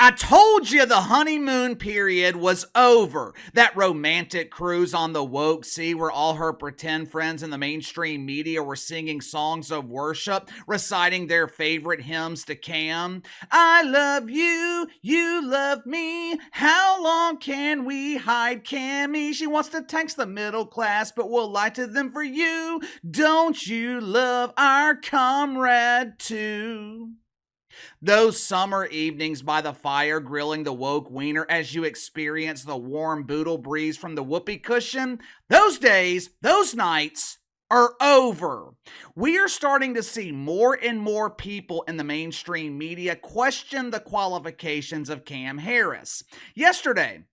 I told you the honeymoon period was over. That romantic cruise on the woke sea where all her pretend friends in the mainstream media were singing songs of worship, reciting their favorite hymns to Cam. I love you, you love me. How long can we hide Cammy? She wants to text the middle class, but we'll lie to them for you. Don't you love our comrade too? Those summer evenings by the fire grilling the woke wiener as you experience the warm boodle breeze from the whoopee cushion, those days, those nights are over. We are starting to see more and more people in the mainstream media question the qualifications of Cam Harris. Yesterday,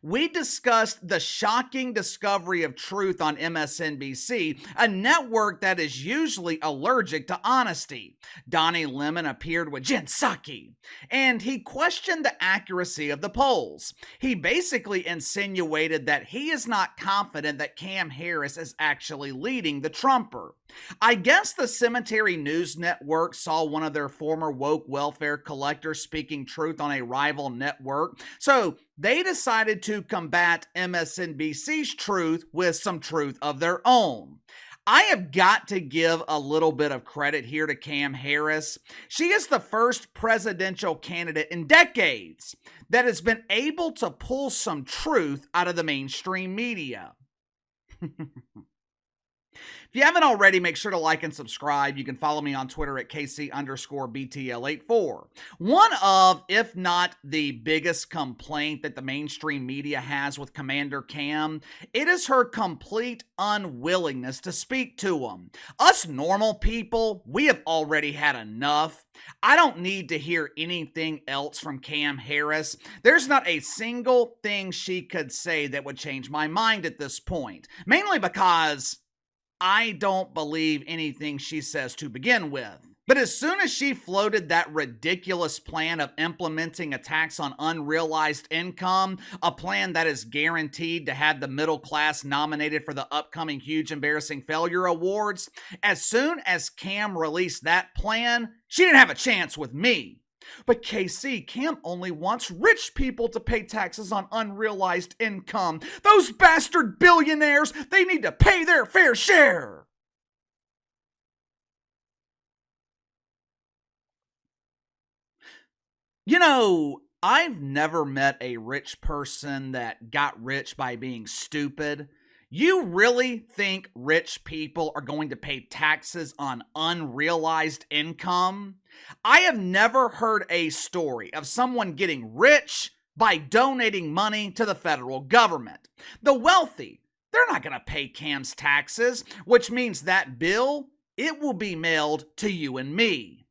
we discussed the shocking discovery of truth on MSNBC, a network that is usually allergic to honesty. Donnie Lemon appeared with Jen Psaki, and he questioned the accuracy of the polls. He basically insinuated that he is not confident that Cam Harris is actually leading the Trumper. I guess the Cemetery News Network saw one of their former woke welfare collectors speaking truth on a rival network, so they decided to combat MSNBC's truth with some truth of their own. I have got to give a little bit of credit here to Cam Harris. She is the first presidential candidate in decades that has been able to pull some truth out of the mainstream media. If you haven't already, make sure to like and subscribe. You can follow me on Twitter at KC_BTL84. One of, if not the biggest complaint that the mainstream media has with Commander Cam, it is her complete unwillingness to speak to him. Us normal people, we have already had enough. I don't need to hear anything else from Cam Harris. There's not a single thing she could say that would change my mind at this point. Mainly because I don't believe anything she says to begin with. But as soon as she floated that ridiculous plan of implementing a tax on unrealized income, a plan that is guaranteed to have the middle class nominated for the upcoming Huge Embarrassing Failure Awards, as soon as Cam released that plan, she didn't have a chance with me. But KC, Cam only wants rich people to pay taxes on unrealized income. Those bastard billionaires, they need to pay their fair share. You know, I've never met a rich person that got rich by being stupid. You really think rich people are going to pay taxes on unrealized income? I have never heard a story of someone getting rich by donating money to the federal government. The wealthy, they're not going to pay Cam's taxes, which means that bill, it will be mailed to you and me.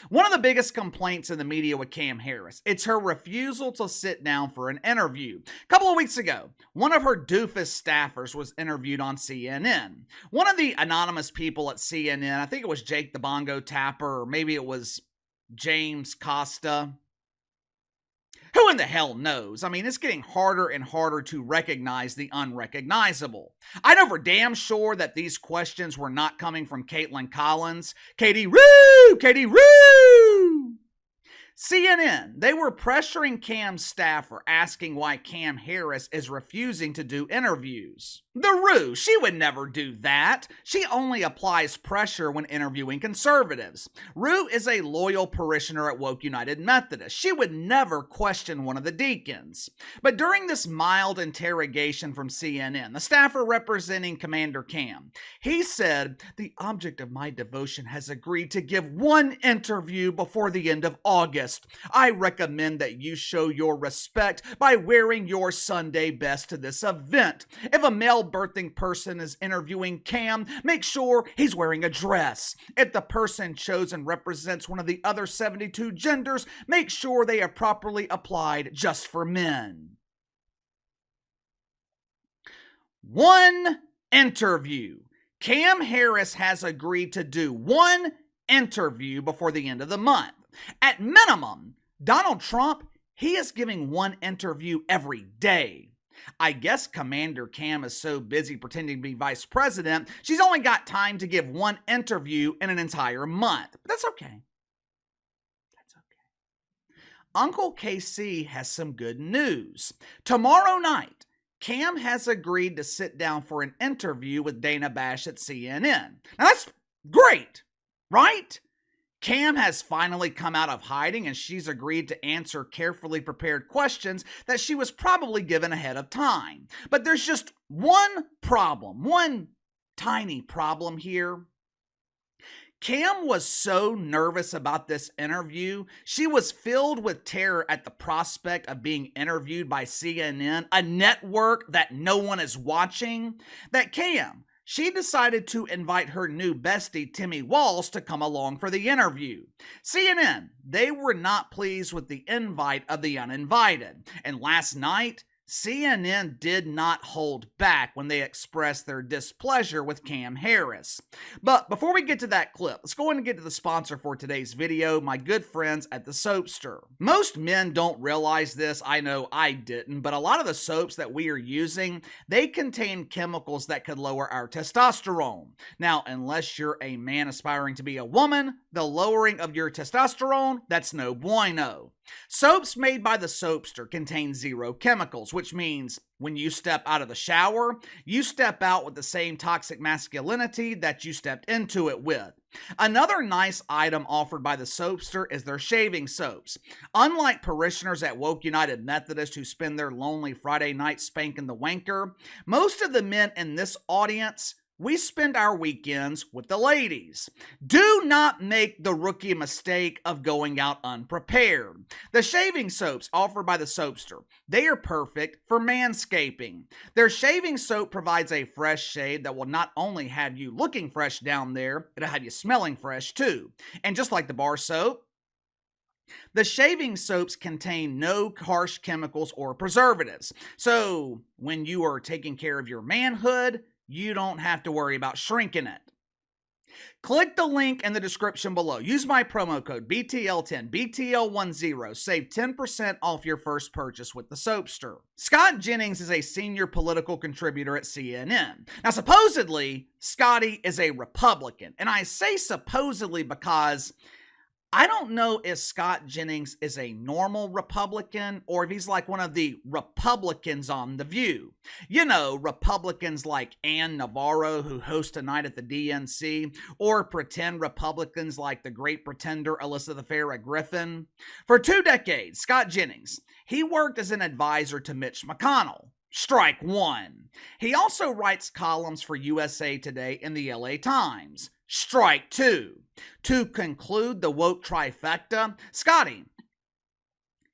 One of the biggest complaints in the media with Cam Harris, it's her refusal to sit down for an interview. A couple of weeks ago, one of her doofus staffers was interviewed on CNN. One of the anonymous people at CNN, I think it was Jake the Bongo Tapper, or maybe it was James Costa. Who in the hell knows? I mean, it's getting harder and harder to recognize the unrecognizable. I know for damn sure that these questions were not coming from Caitlin Collins. Katie Roo! Katie Roo! CNN, they were pressuring Cam's staffer, asking why Cam Harris is refusing to do interviews. The Roo, she would never do that. She only applies pressure when interviewing conservatives. Roo is a loyal parishioner at Woke United Methodist. She would never question one of the deacons. But during this mild interrogation from CNN, the staffer representing Commander Cam, he said, "The object of my devotion has agreed to give one interview before the end of August. I recommend that you show your respect by wearing your Sunday best to this event. If a male birthing person is interviewing Cam, make sure he's wearing a dress. If the person chosen represents one of the other 72 genders, make sure they are properly applied just for men." One interview. Cam Harris has agreed to do one interview before the end of the month. At minimum, Donald Trump, he is giving one interview every day. I guess Commander Cam is so busy pretending to be vice president, she's only got time to give one interview in an entire month. But that's okay. That's okay. Uncle KC has some good news. Tomorrow night, Cam has agreed to sit down for an interview with Dana Bash at CNN. Now that's great, right? Cam has finally come out of hiding and she's agreed to answer carefully prepared questions that she was probably given ahead of time. But there's just one problem, one tiny problem here. Cam was so nervous about this interview, she was filled with terror at the prospect of being interviewed by CNN, a network that no one is watching, that she decided to invite her new bestie, Tim Walz, to come along for the interview. CNN, they were not pleased with the invite of the uninvited. And last night, CNN did not hold back when they expressed their displeasure with Cam Harris. But before we get to that clip, let's go ahead and get to the sponsor for today's video, my good friends at the Soapster. Most men don't realize this, I know I didn't, but a lot of the soaps that we are using, they contain chemicals that could lower our testosterone. Now, unless you're a man aspiring to be a woman, the lowering of your testosterone, that's no bueno. Soaps made by the Soapster contain zero chemicals, which means when you step out of the shower, you step out with the same toxic masculinity that you stepped into it with. Another nice item offered by the Soapster is their shaving soaps. Unlike parishioners at Woke United Methodist who spend their lonely Friday night spanking the wanker, most of the men in this audience, we spend our weekends with the ladies. Do not make the rookie mistake of going out unprepared. The shaving soaps offered by the Soapster, they are perfect for manscaping. Their shaving soap provides a fresh shave that will not only have you looking fresh down there, it'll have you smelling fresh too. And just like the bar soap, the shaving soaps contain no harsh chemicals or preservatives. So when you are taking care of your manhood, you don't have to worry about shrinking it. Click the link in the description below. Use my promo code BTL10, BTL10. Save 10% off your first purchase with the Soapster. Scott Jennings is a senior political contributor at CNN. Now, supposedly, Scotty is a Republican. And I say supposedly because I don't know if Scott Jennings is a normal Republican or if he's like one of the Republicans on The View. You know, Republicans like Ann Navarro who host a night at the DNC, or pretend Republicans like the great pretender Elizabeth Farrah Griffin. For 2 decades, Scott Jennings, he worked as an advisor to Mitch McConnell. Strike one. He also writes columns for USA Today and the LA Times. Strike two. To conclude the woke trifecta, Scotty,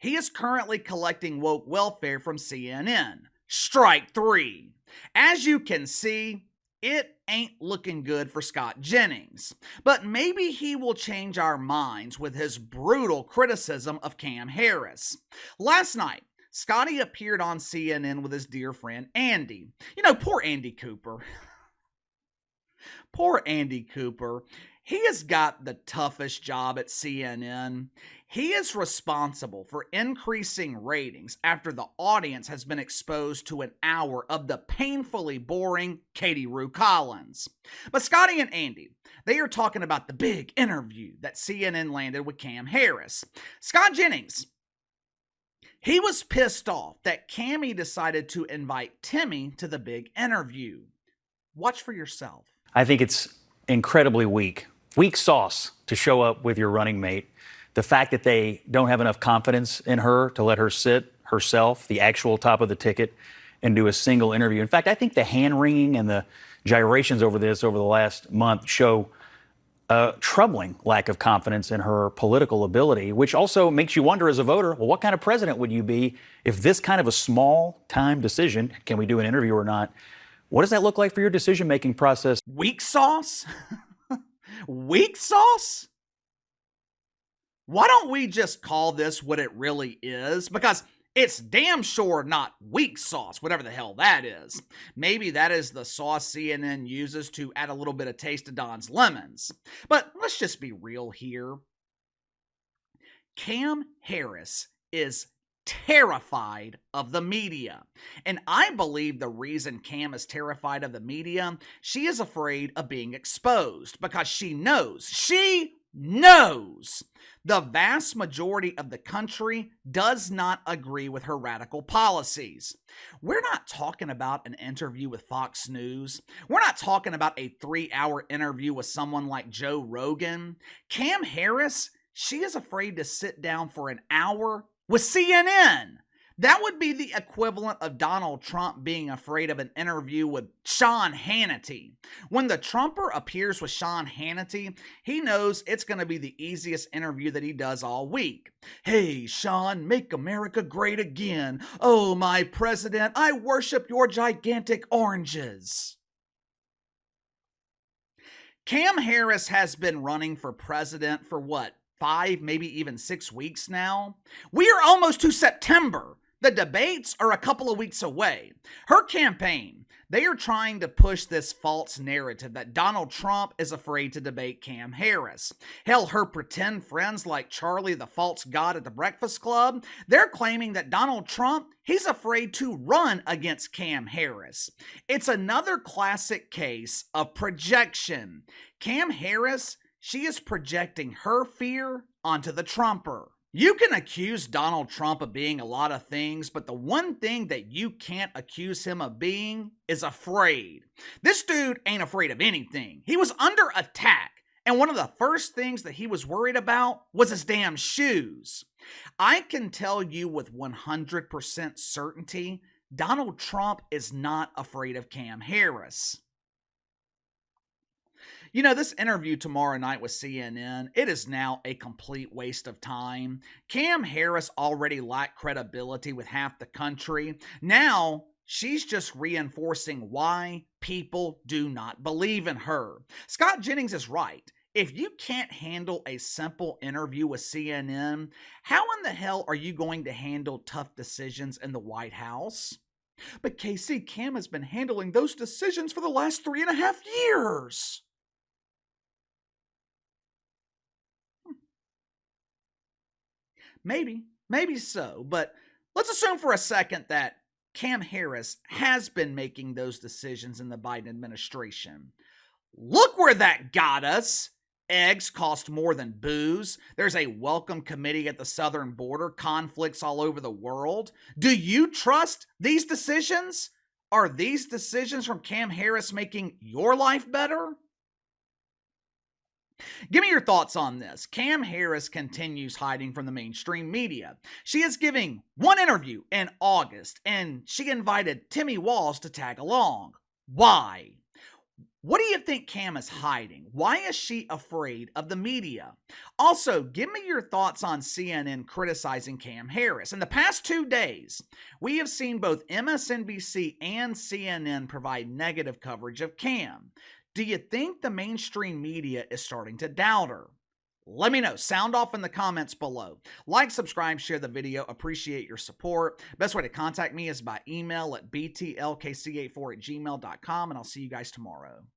he is currently collecting woke welfare from CNN. Strike three. As you can see, it ain't looking good for Scott Jennings. But maybe he will change our minds with his brutal criticism of Cam Harris. Last night, Scotty appeared on CNN with his dear friend Andy. You know, poor Andy Cooper. Poor Andy Cooper. He has got the toughest job at CNN. He is responsible for increasing ratings after the audience has been exposed to an hour of the painfully boring Katie Rue Collins. But Scotty and Andy, they are talking about the big interview that CNN landed with Cam Harris. Scott Jennings, he was pissed off that Cammy decided to invite Timmy to the big interview. Watch for yourself. I think it's incredibly weak sauce to show up with your running mate. The fact that they don't have enough confidence in her to let her sit herself, the actual top of the ticket, and do a single interview. In fact, I think the hand-wringing and the gyrations over this over the last month show a troubling lack of confidence in her political ability, which also makes you wonder as a voter, well, what kind of president would you be if this kind of a small-time decision, can we do an interview or not, what does that look like for your decision-making process? Weak sauce? Weak sauce? Why don't we just call this what it really is? Because it's damn sure not weak sauce, whatever the hell that is. Maybe that is the sauce CNN uses to add a little bit of taste to Don's lemons. But let's just be real here. Cam Harris is terrified of the media. And I believe the reason Cam is terrified of the media, she is afraid of being exposed because she knows knows the vast majority of the country does not agree with her radical policies. We're not talking about an interview with Fox News. We're not talking about a 3-hour interview with someone like Joe Rogan. Cam Harris, she is afraid to sit down for an hour with CNN. That would be the equivalent of Donald Trump being afraid of an interview with Sean Hannity. When the Trumper appears with Sean Hannity, he knows it's going to be the easiest interview that he does all week. Hey, Sean, make America great again. Oh, my president, I worship your gigantic oranges. Cam Harris has been running for president for 5, maybe even 6 weeks now? We are almost to September. The debates are a couple of weeks away. Her campaign, they are trying to push this false narrative that Donald Trump is afraid to debate Cam Harris. Hell, her pretend friends like Charlie the false god at the Breakfast Club, they're claiming that Donald Trump, he's afraid to run against Cam Harris. It's another classic case of projection. Cam Harris, she is projecting her fear onto the Trumper. You can accuse Donald Trump of being a lot of things, but the one thing that you can't accuse him of being is afraid. This dude ain't afraid of anything. He was under attack, and one of the first things that he was worried about was his damn shoes. I can tell you with 100% certainty, Donald Trump is not afraid of Cam Harris. You know, this interview tomorrow night with CNN, it is now a complete waste of time. Cam Harris already lacked credibility with half the country. Now, she's just reinforcing why people do not believe in her. Scott Jennings is right. If you can't handle a simple interview with CNN, how in the hell are you going to handle tough decisions in the White House? But KC, Cam has been handling those decisions for the last 3.5 years. Maybe so, but let's assume for a second that Cam Harris has been making those decisions in the Biden administration. Look where that got us. Eggs cost more than booze. There's a welcome committee at the southern border, conflicts all over the world. Do you trust these decisions? Are these decisions from Cam Harris making your life better? Give me your thoughts on this. Cam Harris continues hiding from the mainstream media. She is giving one interview in August, and she invited Tim Walz to tag along. Why? What do you think Cam is hiding? Why is she afraid of the media? Also, give me your thoughts on CNN criticizing Cam Harris. In the past 2 days, we have seen both MSNBC and CNN provide negative coverage of Cam. Do you think the mainstream media is starting to doubt her? Let me know. Sound off in the comments below. Like, subscribe, share the video. Appreciate your support. Best way to contact me is by email at btlkc84@gmail.com, and I'll see you guys tomorrow.